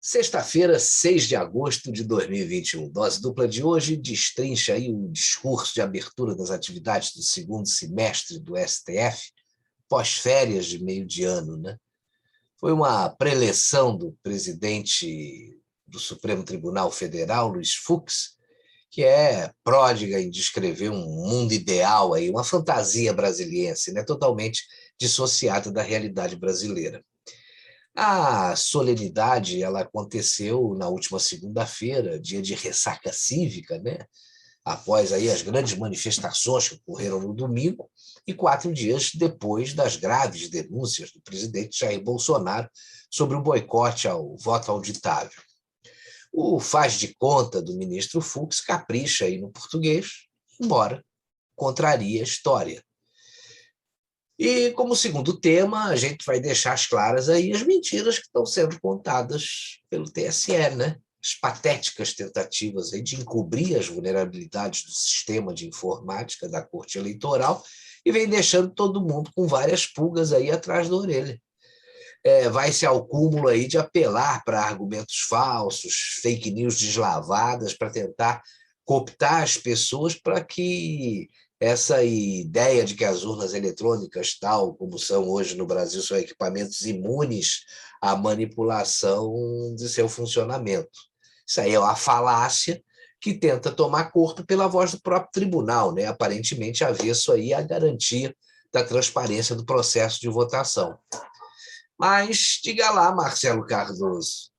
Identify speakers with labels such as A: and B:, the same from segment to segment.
A: Sexta-feira, 6 de agosto de 2021. Dose dupla de hoje destrincha aí o discurso de abertura das atividades do segundo semestre do STF, pós-férias de meio de ano, né? Foi uma preleção do presidente do Supremo Tribunal Federal, Luiz Fux, que é pródiga em descrever um mundo ideal, aí, uma fantasia brasiliense, né? Totalmente dissociada da realidade brasileira. A solenidade ela aconteceu na última segunda-feira, dia de ressaca cívica, né? Após aí as grandes manifestações que ocorreram no domingo e 4 dias depois das graves denúncias do presidente Jair Bolsonaro sobre o boicote ao voto auditável. O faz de conta do ministro Fux capricha aí no português, embora contraria a história. E, como segundo tema, a gente vai deixar as claras aí as mentiras que estão sendo contadas pelo TSE, né? As patéticas tentativas aí de encobrir as vulnerabilidades do sistema de informática da Corte Eleitoral e vem deixando todo mundo com várias pulgas aí atrás da orelha. Vai-se ao cúmulo aí de apelar para argumentos falsos, fake news deslavadas, para tentar cooptar as pessoas para que essa ideia de que as urnas eletrônicas, tal como são hoje no Brasil, são equipamentos imunes à manipulação de seu funcionamento. Isso aí é uma falácia que tenta tomar corpo pela voz do próprio tribunal, né? Aparentemente avesso aí à garantia da transparência do processo de votação. Mas diga lá, Marcelo Cardoso,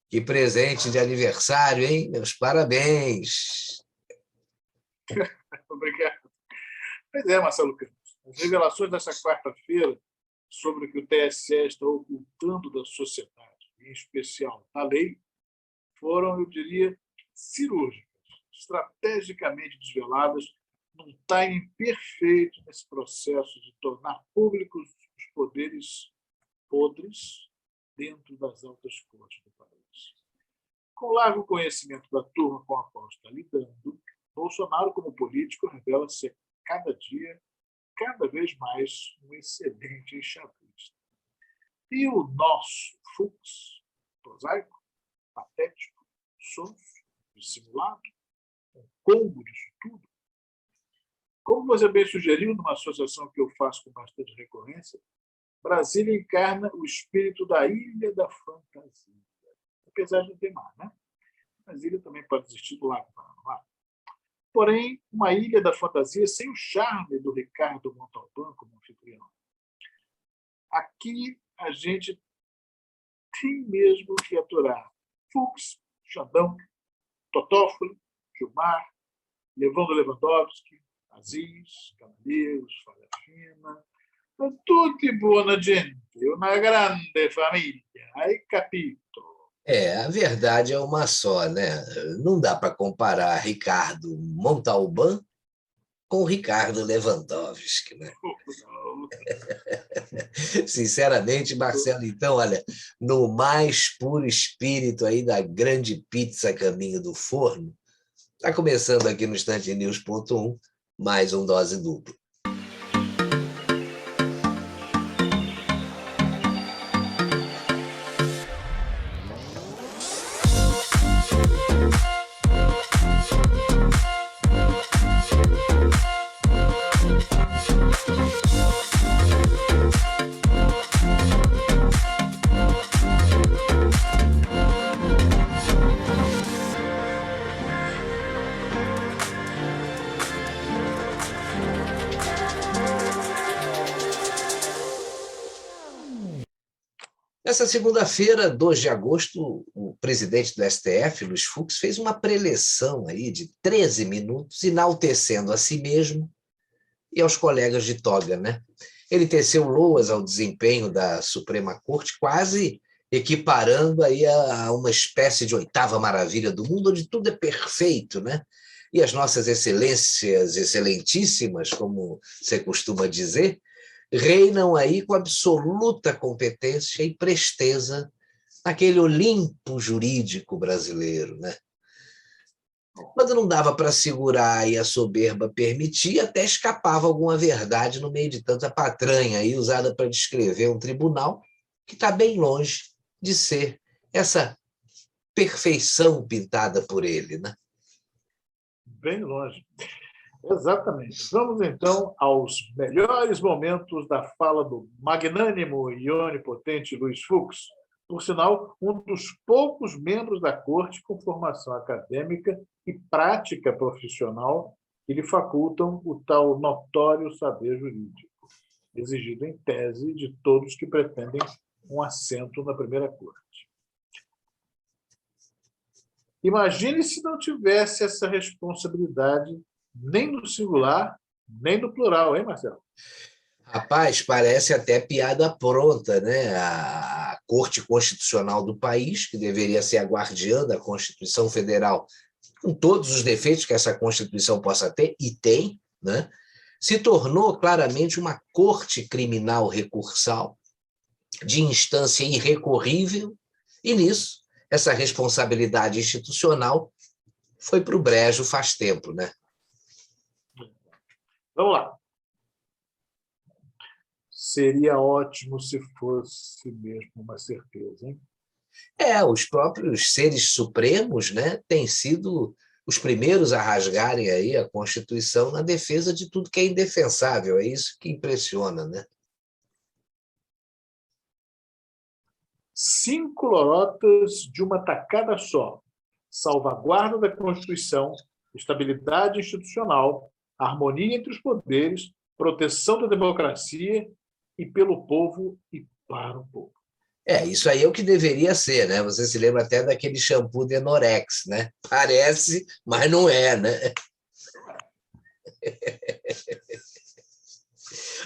A: que presente de aniversário, hein? Meus parabéns.
B: Obrigado. Pois é, Marcelo Campos. As revelações dessa quarta-feira sobre o que o TSE está ocultando da sociedade, em especial da lei, foram, eu diria, cirúrgicas, estrategicamente desveladas, num timing perfeito nesse processo de tornar públicos os poderes podres dentro das altas cortes do país. Com largo conhecimento da turma com a qual está lidando, Bolsonaro, como político, revela-se cada dia, cada vez mais, um excelente enxadrista. E o nosso Fux, prosaico, patético, sonso, dissimulado, um combo disso tudo, como você bem sugeriu, numa associação que eu faço com bastante recorrência, Brasília encarna o espírito da Ilha da Fantasia. Apesar de não ter mar, né? Brasília também pode existir do lado do mar. Porém, uma ilha da fantasia sem o charme do Ricardo Montalbán como anfitrião. Aqui a gente tem mesmo que aturar Fux, Xandão, Totófoli, Gilmar, Levando Lewandowski, Aziz, Cavaleiros, Faria Fina, tutti buona gente, una grande famiglia, hai capito?
A: A verdade é uma só, né? Não dá para comparar Ricardo Montalbán com Ricardo Lewandowski, né? Sinceramente, Marcelo, então, olha, no mais puro espírito aí da grande pizza caminho do forno, está começando aqui no instantenews.1, mais um Dose Dupla. Nessa segunda-feira, 2 de agosto, o presidente do STF, Luiz Fux, fez uma preleção aí de 13 minutos, enaltecendo a si mesmo e aos colegas de toga, né? Ele teceu loas ao desempenho da Suprema Corte, quase equiparando aí a uma espécie de oitava maravilha do mundo, onde tudo é perfeito, né? E as nossas excelências, excelentíssimas, como você costuma dizer, reinam aí com absoluta competência e presteza naquele Olimpo jurídico brasileiro, né? Quando não dava para segurar e a soberba permitia, até escapava alguma verdade no meio de tanta patranha aí usada para descrever um tribunal que está bem longe de ser essa perfeição pintada por ele, né?
B: Bem longe. Exatamente. Vamos, então, aos melhores momentos da fala do magnânimo e onipotente Luiz Fux, por sinal, um dos poucos membros da Corte com formação acadêmica e prática profissional que lhe facultam o tal notório saber jurídico, exigido em tese de todos que pretendem um assento na primeira Corte. Imagine se não tivesse essa responsabilidade nem no singular, nem no plural, hein, Marcelo?
A: Rapaz, parece até piada pronta, né? A Corte Constitucional do país, que deveria ser a guardiã da Constituição Federal, com todos os defeitos que essa Constituição possa ter, e tem, né? Se tornou claramente uma corte criminal recursal, de instância irrecorrível, e nisso, essa responsabilidade institucional foi para o brejo faz tempo, né?
B: Vamos lá. Seria ótimo se fosse mesmo uma certeza, hein?
A: Os próprios seres supremos, né, têm sido os primeiros a rasgarem aí a Constituição na defesa de tudo que é indefensável. É isso que impressiona, né?
B: 5 lorotas de uma tacada só. Salvaguarda da Constituição, estabilidade institucional, harmonia entre os poderes, proteção da democracia e pelo povo e para o povo.
A: Isso aí é o que deveria ser, né? Você se lembra até daquele shampoo Denorex, né? Parece, mas não é, né?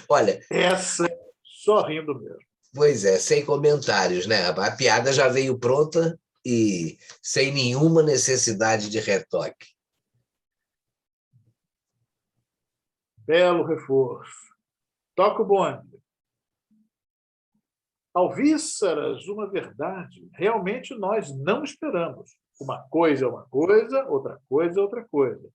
A: Olha,
B: essa só rindo mesmo.
A: Pois é, sem comentários, né? A piada já veio pronta e sem nenhuma necessidade de retoque.
B: Belo reforço. Toca o bonde. Alvíceras, uma verdade. Realmente nós não esperamos. Uma coisa é uma coisa, outra coisa é outra coisa.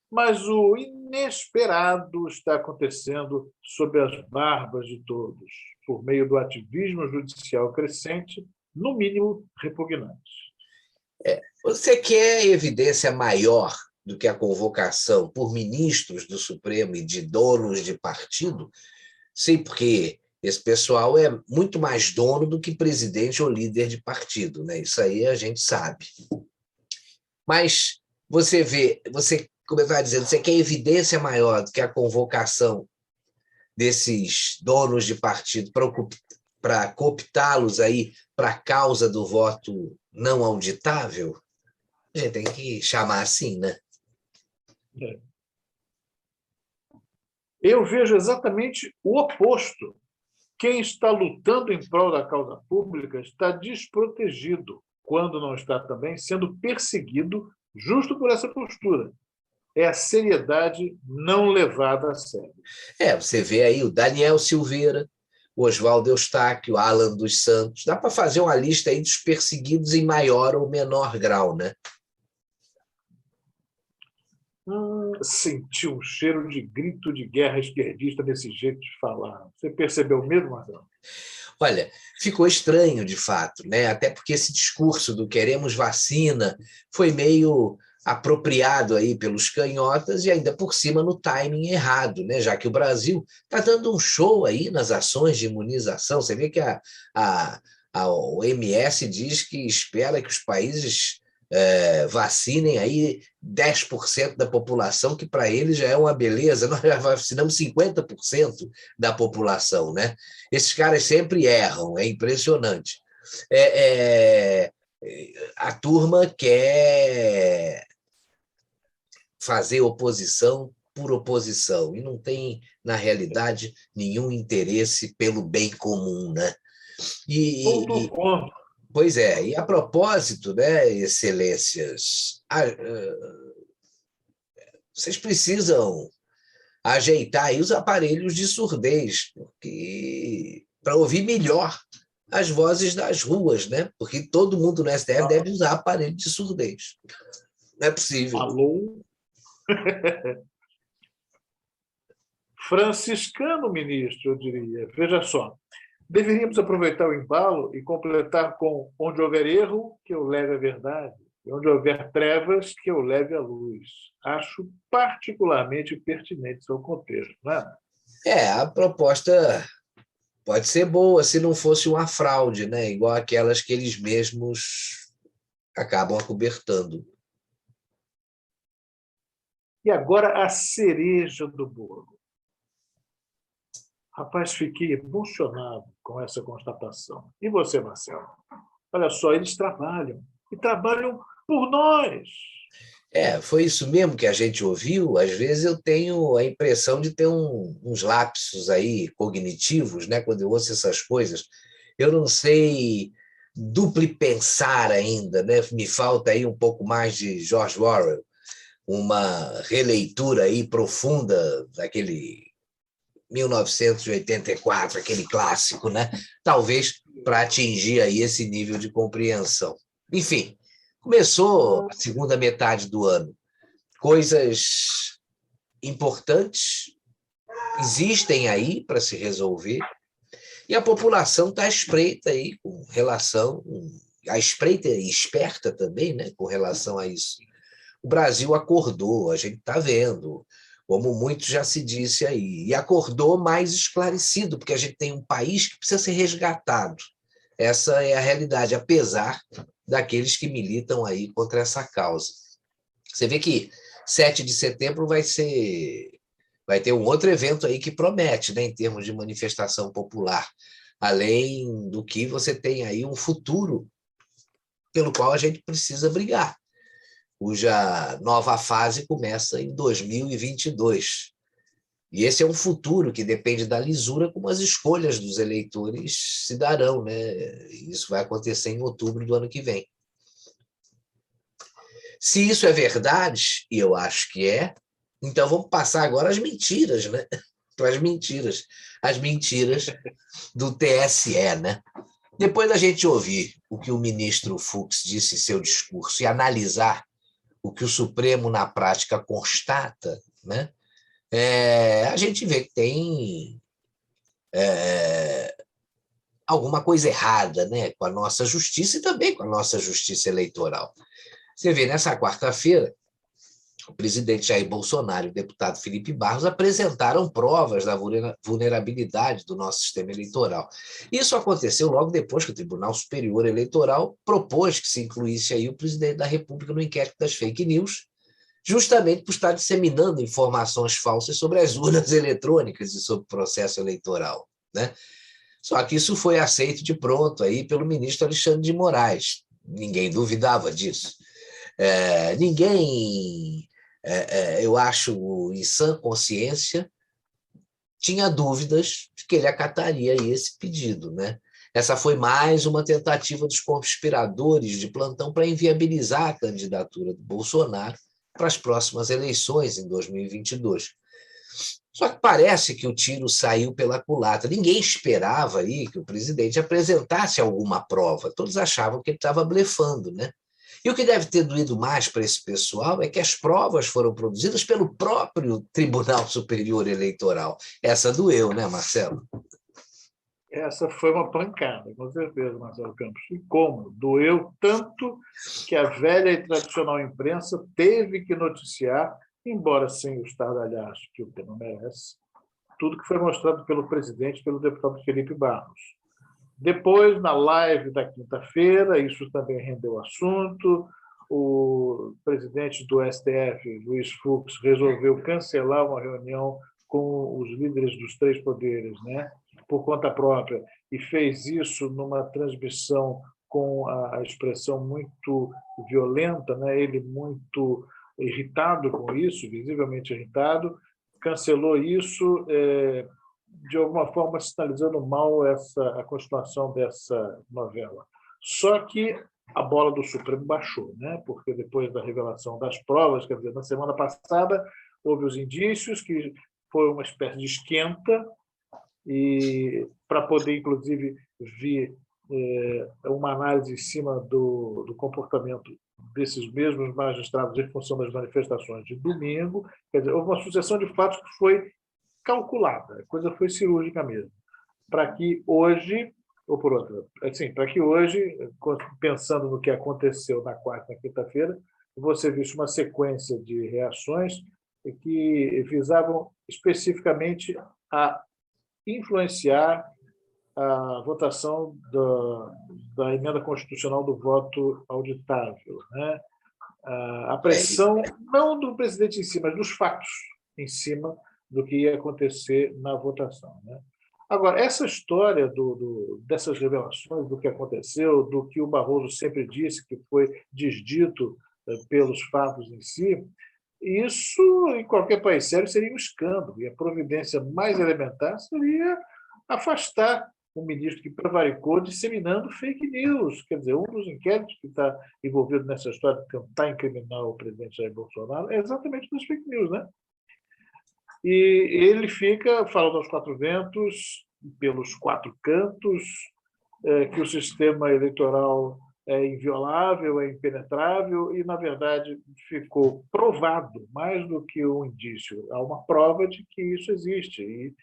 B: Mas o inesperado está acontecendo sob as barbas de todos, por meio do ativismo judicial crescente, no mínimo repugnante.
A: Você quer evidência maior do que a convocação por ministros do Supremo e de donos de partido? Sim, porque esse pessoal é muito mais dono do que presidente ou líder de partido, né? Isso aí a gente sabe. Mas você vê, como eu estava dizendo, você quer evidência maior do que a convocação desses donos de partido para cooptá-los aí para a causa do voto não auditável? A gente tem que chamar assim, né?
B: Eu vejo exatamente o oposto. Quem está lutando em prol da causa pública está desprotegido, quando não está também sendo perseguido justo por essa postura. É a seriedade não levada a sério.
A: Você vê aí o Daniel Silveira, o Oswaldo Eustáquio, o Alan dos Santos. Dá para fazer uma lista aí dos perseguidos em maior ou menor grau, né?
B: Senti um cheiro de grito de guerra esquerdista desse jeito de falar. Você percebeu mesmo, Marcelo?
A: Olha, ficou estranho, de fato, né? Até porque esse discurso do queremos vacina foi meio apropriado aí pelos canhotas e ainda por cima no timing errado, né? Já que o Brasil está dando um show aí nas ações de imunização. Você vê que a OMS diz que espera que os países vacinem aí 10% da população, que para eles já é uma beleza. Nós já vacinamos 50% da população, né? Esses caras sempre erram, é impressionante. A turma quer fazer oposição por oposição e não tem, na realidade, nenhum interesse pelo bem comum, né?
B: Tudo contra.
A: Pois é, e a propósito, né, excelências, vocês precisam ajeitar aí os aparelhos de surdez, porque para ouvir melhor as vozes das ruas, né? Porque todo mundo no STF deve usar aparelho de surdez. Não é possível.
B: Alô? Franciscano ministro, eu diria. Veja só, Deveríamos aproveitar o embalo e completar com onde houver erro, que eu leve a verdade, e onde houver trevas, que eu leve a luz. Acho particularmente pertinente ao contexto, não é?
A: A proposta pode ser boa se não fosse uma fraude, né? Igual aquelas que eles mesmos acabam acobertando.
B: E agora a cereja do bolo. Rapaz, fiquei emocionado com essa constatação. E você, Marcelo? Olha só, eles trabalham. E trabalham por nós.
A: Foi isso mesmo que a gente ouviu. Às vezes eu tenho a impressão de ter uns lapsos aí cognitivos, né? Quando eu ouço essas coisas. Eu não sei duplo pensar ainda, né? Me falta aí um pouco mais de George Orwell, uma releitura aí profunda daquele 1984, aquele clássico, né? Talvez para atingir aí esse nível de compreensão. Enfim, começou a segunda metade do ano. Coisas importantes existem aí para se resolver e a população está à espreita aí com relação, à espreita e esperta também, né, com relação a isso. O Brasil acordou, a gente está vendo, como muito já se disse aí, e acordou mais esclarecido, porque a gente tem um país que precisa ser resgatado. Essa é a realidade, apesar daqueles que militam aí contra essa causa. Você vê que 7 de setembro vai ter um outro evento aí que promete, né, em termos de manifestação popular, além do que você tem aí um futuro pelo qual a gente precisa brigar, cuja nova fase começa em 2022. E esse é um futuro que depende da lisura como as escolhas dos eleitores se darão, né? Isso vai acontecer em outubro do ano que vem. Se isso é verdade, e eu acho que é, então vamos passar agora às mentiras, né? Para as mentiras do TSE, né? Depois da gente ouvir o que o ministro Fux disse em seu discurso e analisar o que o Supremo, na prática, constata, né? A gente vê que tem alguma coisa errada, né, com a nossa justiça e também com a nossa justiça eleitoral. Você vê, nessa quarta-feira, o presidente Jair Bolsonaro e o deputado Felipe Barros apresentaram provas da vulnerabilidade do nosso sistema eleitoral. Isso aconteceu logo depois que o Tribunal Superior Eleitoral propôs que se incluísse aí o presidente da República no inquérito das fake news, justamente por estar disseminando informações falsas sobre as urnas eletrônicas e sobre o processo eleitoral, né? Só que isso foi aceito de pronto aí pelo ministro Alexandre de Moraes. Ninguém duvidava disso. Ninguém, eu acho, em sã consciência, tinha dúvidas de que ele acataria aí esse pedido, né? Essa foi mais uma tentativa dos conspiradores de plantão para inviabilizar a candidatura do Bolsonaro para as próximas eleições em 2022. Só que parece que o tiro saiu pela culatra. Ninguém esperava aí que o presidente apresentasse alguma prova. Todos achavam que ele estava blefando, né? E o que deve ter doído mais para esse pessoal é que as provas foram produzidas pelo próprio Tribunal Superior Eleitoral. Essa doeu, né, Marcelo?
B: Essa foi uma pancada, com certeza, Marcelo Campos. E como? Doeu tanto que a velha e tradicional imprensa teve que noticiar, embora sem o estardalhaço que o tema merece, tudo que foi mostrado pelo presidente, pelo deputado Felipe Barros. Depois, na live da quinta-feira, isso também rendeu assunto, o presidente do STF, Luiz Fux, resolveu cancelar uma reunião com os líderes dos três poderes, né, por conta própria, e fez isso numa transmissão com a expressão muito violenta, né, ele muito irritado com isso, visivelmente irritado, cancelou isso, de alguma forma sinalizando mal a continuação dessa novela. Só que a bola do Supremo baixou, né? Porque depois da revelação das provas, quer dizer, na semana passada houve os indícios que foi uma espécie de esquenta e para poder, inclusive, vir uma análise em cima do comportamento desses mesmos magistrados em função das manifestações de domingo. Quer dizer, houve uma sucessão de fatos que foi calculada, a coisa foi cirúrgica mesmo. para que hoje, ou por outra, assim, para que hoje, pensando no que aconteceu na quarta e na quinta-feira, você visse uma sequência de reações que visavam especificamente a influenciar a votação da emenda constitucional do voto auditável, né? A pressão, não do presidente em si, mas dos fatos em cima do que ia acontecer na votação, né? Agora, essa história dessas revelações, do que aconteceu, do que o Barroso sempre disse, que foi desdito pelos fatos em si, isso, em qualquer país sério, seria um escândalo. E a providência mais elementar seria afastar um ministro que prevaricou disseminando fake news. Quer dizer, um dos inquéritos que está envolvido nessa história de tentar incriminar o presidente Jair Bolsonaro é exatamente das fake news, né? E ele fica falando aos quatro ventos, pelos quatro cantos, que o sistema eleitoral é inviolável, é impenetrável, e, na verdade, ficou provado, mais do que um indício, há uma prova de que isso existe. E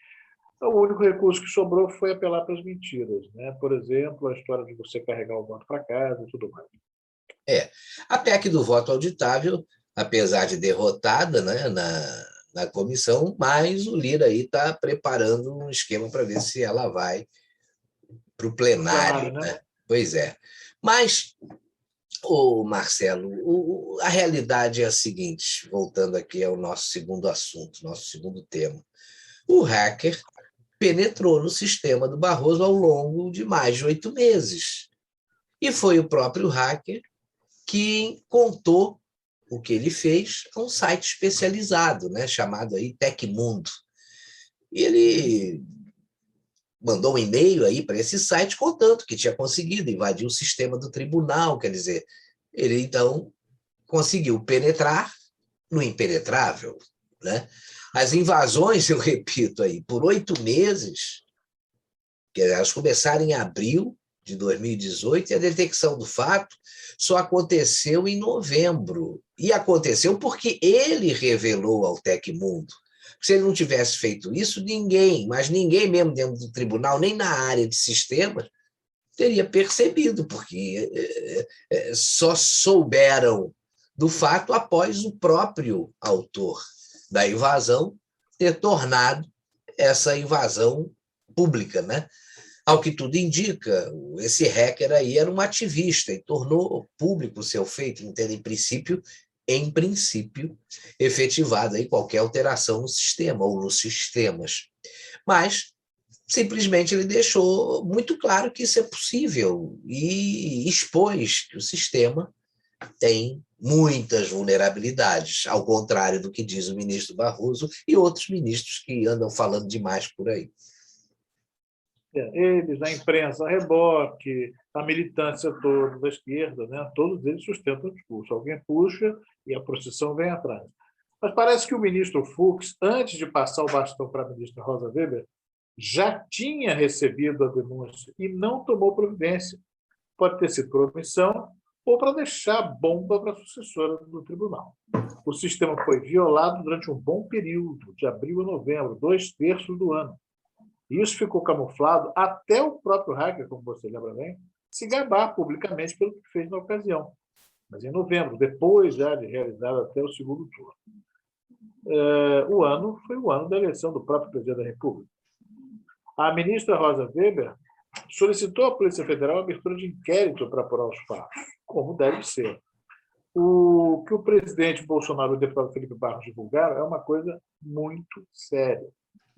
B: o único recurso que sobrou foi apelar para as mentiras, né? Por exemplo, a história de você carregar o voto para casa e tudo mais.
A: A PEC do voto auditável, apesar de derrotada, né, na comissão, mas o Lira aí está preparando um esquema para ver se ela vai para o plenário,
B: Plenário, né?
A: né? Pois é. Mas, Marcelo, a realidade é a seguinte, voltando aqui ao nosso segundo assunto, nosso segundo tema. O hacker penetrou no sistema do Barroso ao longo de mais de 8 meses. E foi o próprio hacker que contou o que ele fez a um site especializado, né, chamado aí Tecmundo. E ele mandou um e-mail aí para esse site contando que tinha conseguido invadir o sistema do tribunal, quer dizer, ele então conseguiu penetrar no impenetrável, né? As invasões, eu repito aí, por 8 meses, que elas começaram em abril de 2018 e a detecção do fato só aconteceu em novembro. E aconteceu porque ele revelou ao Tecmundo. Se ele não tivesse feito isso, ninguém, mas ninguém mesmo dentro do tribunal, nem na área de sistemas, teria percebido, porque só souberam do fato após o próprio autor da invasão ter tornado essa invasão pública, né? Ao que tudo indica, esse hacker aí era um ativista e tornou público o seu feito, entende? Em princípio, efetivada aí qualquer alteração no sistema ou nos sistemas. Mas, simplesmente, ele deixou muito claro que isso é possível e expôs que o sistema tem muitas vulnerabilidades, ao contrário do que diz o ministro Barroso e outros ministros que andam falando demais por aí.
B: Eles, a imprensa a reboque, a militância toda da esquerda, né? Todos eles sustentam o discurso. Alguém puxa e a procissão vem atrás. Mas parece que o ministro Fux, antes de passar o bastão para a ministra Rosa Weber, já tinha recebido a denúncia e não tomou providência. Pode ter sido por omissão ou para deixar bomba para a sucessora do tribunal. O sistema foi violado durante um bom período, de abril a novembro, 2/3 do ano. E isso ficou camuflado até o próprio hacker, como você lembra bem, se gabar publicamente pelo que fez na ocasião. Mas em novembro, depois já de realizar até o segundo turno. O ano foi o ano da eleição do próprio presidente da República. A ministra Rosa Weber solicitou à Polícia Federal a abertura de inquérito para apurar os fatos, como deve ser. O que o presidente Bolsonaro e o deputado Felipe Barros divulgaram é uma coisa muito séria,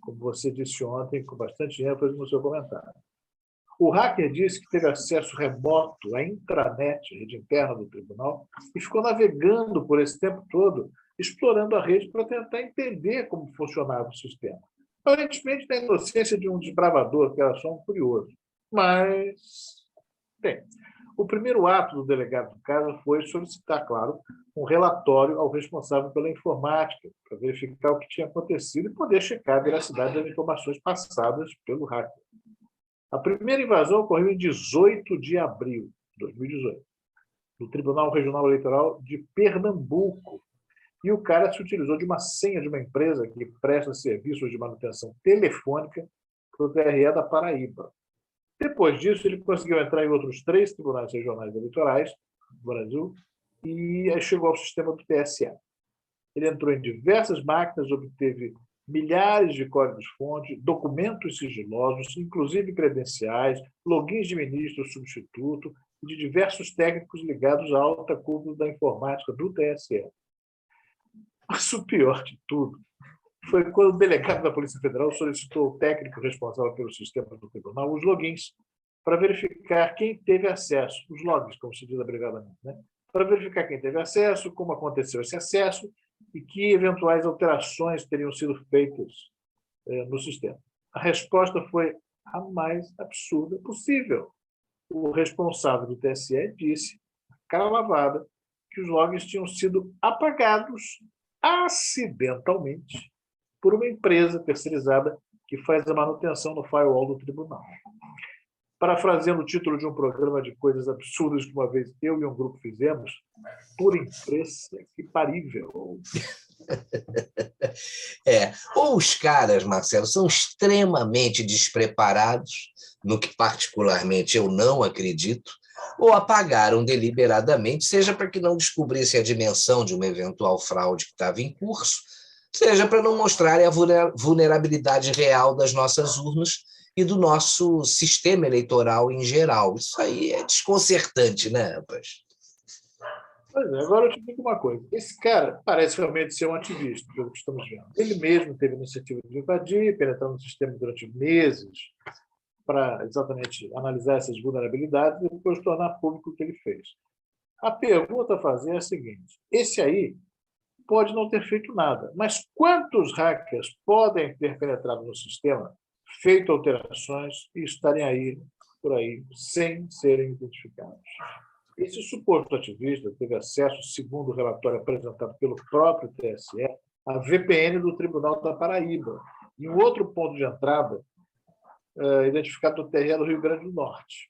B: como você disse ontem, com bastante ênfase no seu comentário. O hacker disse que teve acesso remoto à intranet, rede interna do tribunal, e ficou navegando por esse tempo todo, explorando a rede para tentar entender como funcionava o sistema. Aparentemente, na inocência de um desbravador, que era só um curioso. Mas, bem, o primeiro ato do delegado do caso foi solicitar, claro, um relatório ao responsável pela informática, para verificar o que tinha acontecido e poder checar a veracidade das informações passadas pelo hacker. A primeira invasão ocorreu em 18 de abril de 2018, no Tribunal Regional Eleitoral de Pernambuco. E o cara se utilizou de uma senha de uma empresa que presta serviços de manutenção telefônica para o TRE da Paraíba. Depois disso, ele conseguiu entrar em outros 3 tribunais regionais eleitorais do Brasil e aí chegou ao sistema do TSE. Ele entrou em diversas máquinas, obteve milhares de códigos-fonte, documentos sigilosos, inclusive credenciais, logins de ministro substituto e de diversos técnicos ligados à alta cúpula da informática do TSE. Mas o pior de tudo foi quando o delegado da Polícia Federal solicitou ao técnico responsável pelo sistema do tribunal os logins para verificar quem teve acesso, os logs, como se diz abreviadamente, né? Para verificar quem teve acesso, como aconteceu esse acesso e que eventuais alterações teriam sido feitas no sistema. A resposta foi a mais absurda possível. O responsável do TSE disse, cara lavada, que os logs tinham sido apagados acidentalmente por uma empresa terceirizada que faz a manutenção no firewall do tribunal. Parafraseando o título de um programa de coisas absurdas que uma vez eu e um grupo fizemos, por imprensa que parível.
A: Ou os caras, Marcelo, são extremamente despreparados, no que particularmente eu não acredito, ou apagaram deliberadamente, seja para que não descobrissem a dimensão de uma eventual fraude que estava em curso, seja para não mostrarem a vulnerabilidade real das nossas urnas e do nosso sistema eleitoral em geral. Isso aí é desconcertante, né, rapaz?
B: Pois é, agora eu te digo uma coisa. Esse cara parece realmente ser um ativista, pelo que estamos vendo. Ele mesmo teve a iniciativa de invadir, penetrar no sistema durante meses para exatamente analisar essas vulnerabilidades e depois tornar público o que ele fez. A pergunta a fazer é a seguinte: esse aí pode não ter feito nada, mas quantos hackers podem ter penetrado no sistema, feito alterações e estarem aí por aí sem serem identificados? Esse suposto ativista teve acesso, segundo o relatório apresentado pelo próprio TSE, à VPN do Tribunal da Paraíba, e um outro ponto de entrada identificado no TRE do Rio Grande do Norte.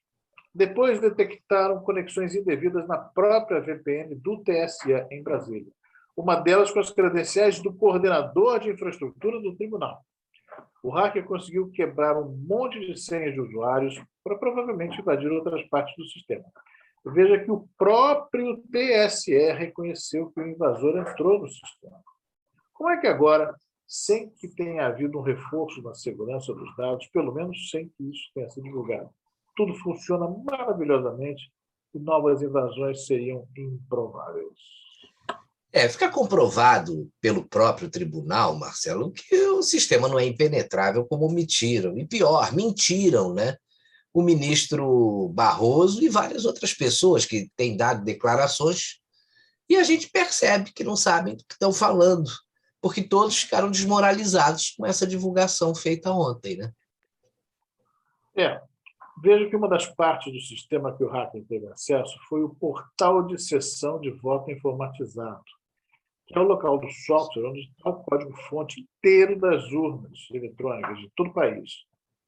B: Depois detectaram conexões indevidas na própria VPN do TSE em Brasília, uma delas com as credenciais do coordenador de infraestrutura do tribunal. O hacker conseguiu quebrar um monte de senhas de usuários para provavelmente invadir outras partes do sistema. Veja que o próprio TSE reconheceu que o invasor entrou no sistema. Como é que agora, sem que tenha havido um reforço na segurança dos dados, pelo menos sem que isso tenha sido divulgado, tudo funciona maravilhosamente e novas invasões seriam improváveis?
A: Fica comprovado pelo próprio tribunal, Marcelo, que o sistema não é impenetrável como mentiram. E pior, mentiram, né? O ministro Barroso e várias outras pessoas que têm dado declarações, e a gente percebe que não sabem do que estão falando, porque todos ficaram desmoralizados com essa divulgação feita ontem, né?
B: Veja que uma das partes do sistema que o hacker teve acesso foi o portal de sessão de voto informatizado, que é o local do software onde está o código-fonte inteiro das urnas eletrônicas de todo o país.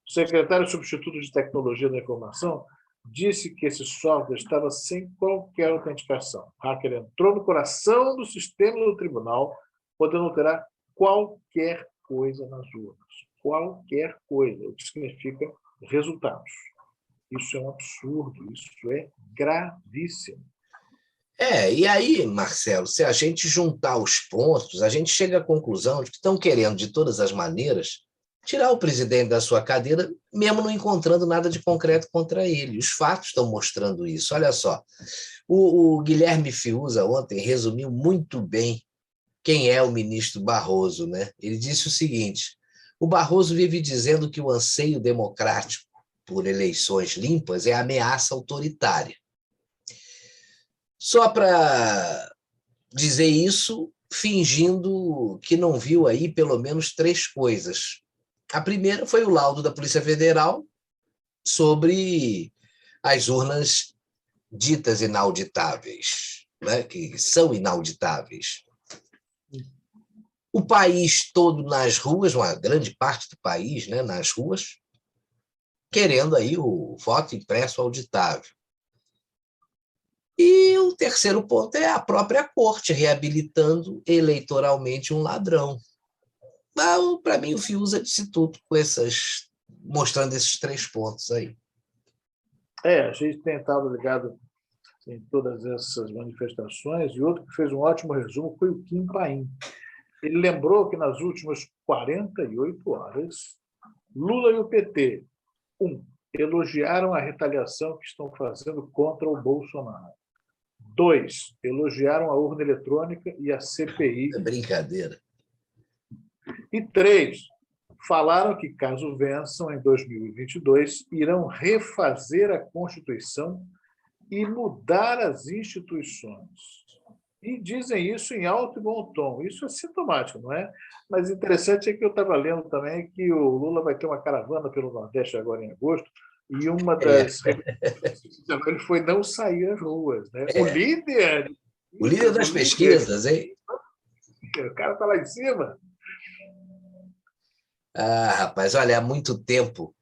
B: O secretário substituto de Tecnologia da Informação disse que esse software estava sem qualquer autenticação. O hacker entrou no coração do sistema do tribunal, podendo alterar qualquer coisa nas urnas. Qualquer coisa, o que significa resultados. Isso é um absurdo, isso é gravíssimo.
A: E aí, Marcelo, se a gente juntar os pontos, a gente chega à conclusão de que estão querendo, de todas as maneiras, tirar o presidente da sua cadeira, mesmo não encontrando nada de concreto contra ele. Os fatos estão mostrando isso. Olha só, o Guilherme Fiuza ontem resumiu muito bem quem é o ministro Barroso, né? Ele disse o seguinte: o Barroso vive dizendo que o anseio democrático por eleições limpas é ameaça autoritária. Só para dizer isso, fingindo que não viu aí pelo menos 3 coisas. A primeira foi o laudo da Polícia Federal sobre as urnas ditas inauditáveis, né, que são inauditáveis. O país todo nas ruas, uma grande parte do país, né, nas ruas, querendo aí o voto impresso auditável. E o terceiro ponto é a própria corte reabilitando eleitoralmente um ladrão. Para mim, o Fiuza disse tudo com essas mostrando esses 3 pontos aí.
B: A gente tem estado ligado em todas essas manifestações, e outro que fez um ótimo resumo foi o Kim Paim. Ele lembrou que nas últimas 48 horas, Lula e o PT, elogiaram a retaliação que estão fazendo contra o Bolsonaro. 2, elogiaram a urna eletrônica e a CPI.
A: É brincadeira.
B: E 3, falaram que, caso vençam em 2022, irão refazer a Constituição e mudar as instituições. E dizem isso em alto e bom tom. Isso é sintomático, não é? Mas interessante é que eu estava lendo também que o Lula vai ter uma caravana pelo Nordeste agora em agosto, e uma das ele foi não sair às ruas. Né?
A: O líder das pesquisas, hein?
B: O cara está lá em cima.
A: Rapaz, olha, há muito tempo,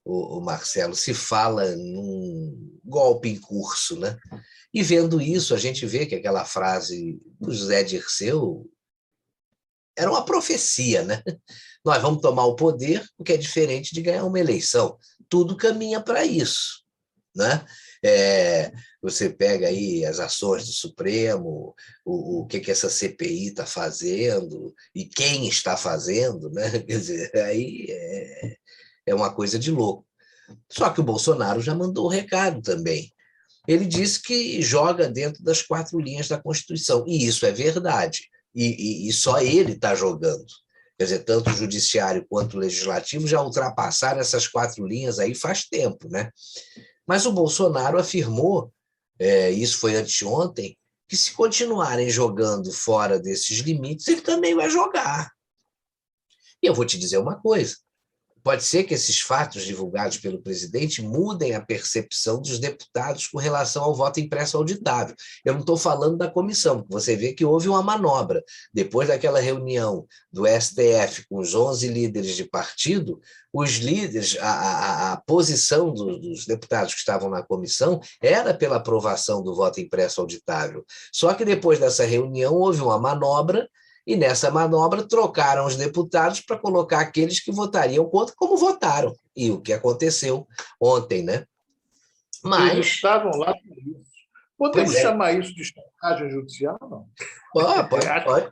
A: o Marcelo, se fala num golpe em curso, né? E vendo isso, a gente vê que aquela frase do José Dirceu era uma profecia, né? Nós vamos tomar o poder, o que é diferente de ganhar uma eleição. Tudo caminha para isso, né? Você pega aí as ações do Supremo, o que essa CPI está fazendo e quem está fazendo, né? Quer dizer, aí é uma coisa de louco. Só que o Bolsonaro já mandou o recado também. Ele disse que joga dentro das 4 linhas da Constituição, e isso é verdade. E só ele está jogando. Quer dizer, tanto o judiciário quanto o legislativo já ultrapassaram essas 4 linhas aí faz tempo, né? Mas o Bolsonaro afirmou, isso foi anteontem, que se continuarem jogando fora desses limites, ele também vai jogar. E eu vou te dizer uma coisa, pode ser que esses fatos divulgados pelo presidente mudem a percepção dos deputados com relação ao voto impresso auditável. Eu não estou falando da comissão, porque você vê que houve uma manobra. Depois daquela reunião do STF com os 11 líderes de partido, os líderes, a posição dos deputados que estavam na comissão era pela aprovação do voto impresso auditável. Só que depois dessa reunião houve uma manobra, e nessa manobra trocaram os deputados para colocar aqueles que votariam contra, como votaram. E o que aconteceu ontem, né? Mas
B: eles estavam lá por isso. Podemos chamar isso de chantagem judicial? Não.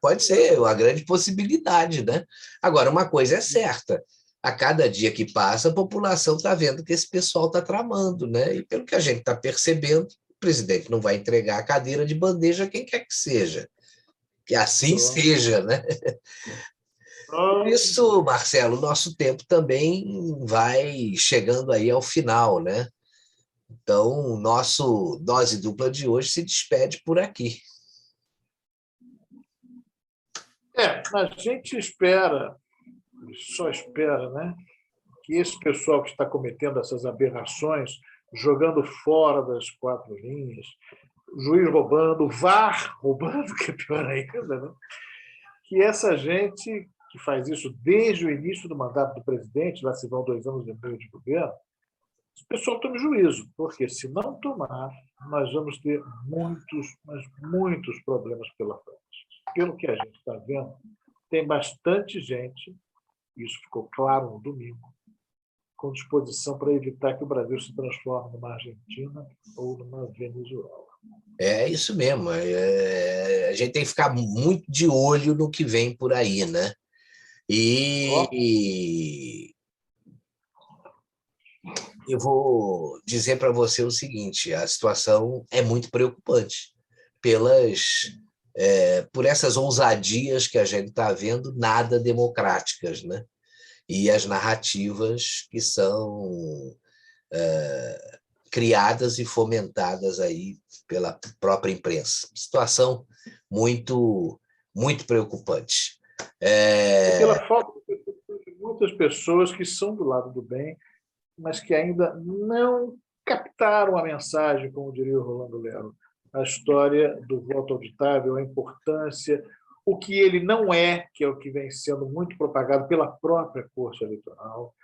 A: Pode ser, uma grande possibilidade, né? Agora, uma coisa é certa, a cada dia que passa, a população está vendo que esse pessoal está tramando, né? E pelo que a gente está percebendo, o presidente não vai entregar a cadeira de bandeja a quem quer que seja. Que assim seja, né? Por isso, Marcelo, nosso tempo também vai chegando aí ao final, né? Então, o nosso Dose Dupla de hoje se despede por aqui.
B: A gente espera, só espera, né? Que esse pessoal que está cometendo essas aberrações, jogando fora das 4 linhas, juiz roubando, VAR roubando, que é pior ainda, né? Que essa gente que faz isso desde o início do mandato do presidente, lá se vão 2 anos e meio de governo, esse pessoal tome juízo, porque se não tomar, nós vamos ter muitos, mas muitos problemas pela frente. Pelo que a gente está vendo, tem bastante gente, isso ficou claro no domingo, com disposição para evitar que o Brasil se transforme numa Argentina ou numa Venezuela.
A: É isso mesmo. A gente tem que ficar muito de olho no que vem por aí, né? E eu vou dizer para você o seguinte, a situação é muito preocupante por essas ousadias que a gente está vendo, nada democráticas, né? E as narrativas que são criadas e fomentadas aí pela própria imprensa. Situação muito, muito preocupante.
B: Pela falta de muitas pessoas que são do lado do bem, mas que ainda não captaram a mensagem, como diria o Rolando Lero, a história do voto auditável, a importância, o que ele não é, que é o que vem sendo muito propagado pela própria Corte Eleitoral,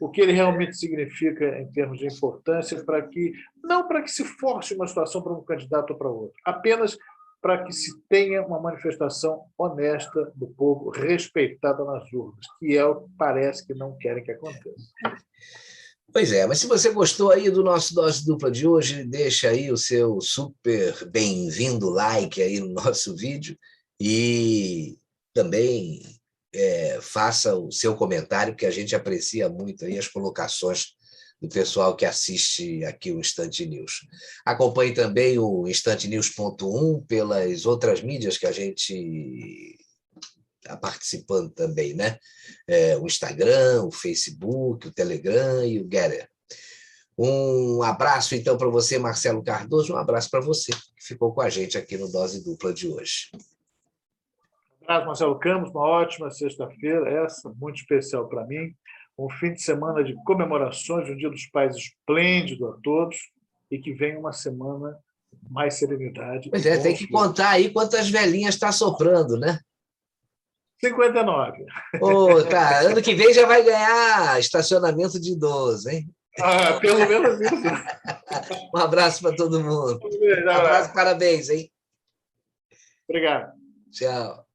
B: o que ele realmente significa em termos de importância não para que se force uma situação para um candidato ou para outro, apenas para que se tenha uma manifestação honesta do povo, respeitada nas urnas, que é o que parece que não querem que aconteça.
A: Pois é, mas se você gostou aí do nosso Dose Dupla de hoje, deixa aí o seu super bem-vindo like aí no nosso vídeo e também faça o seu comentário, que a gente aprecia muito aí as colocações do pessoal que assiste aqui o Instante News. Acompanhe também o instantenews.1 pelas outras mídias que a gente está participando também, né? O Instagram, o Facebook, o Telegram e o Getter. Um abraço, então, para você, Marcelo Cardoso, um abraço para você, que ficou com a gente aqui no Dose Dupla de hoje.
B: Um abraço, Marcelo Campos, uma ótima sexta-feira, essa, muito especial para mim, um fim de semana de comemorações, um Dia dos Pais esplêndido a todos, e que venha uma semana mais serenidade.
A: Pois é, tem que contar aí quantas velhinhas está soprando, né?
B: 59.
A: Ô, cara, ano que vem já vai ganhar estacionamento de idoso, hein?
B: Pelo menos isso.
A: Um abraço para todo mundo. Um abraço, parabéns, hein?
B: Obrigado.
A: Tchau.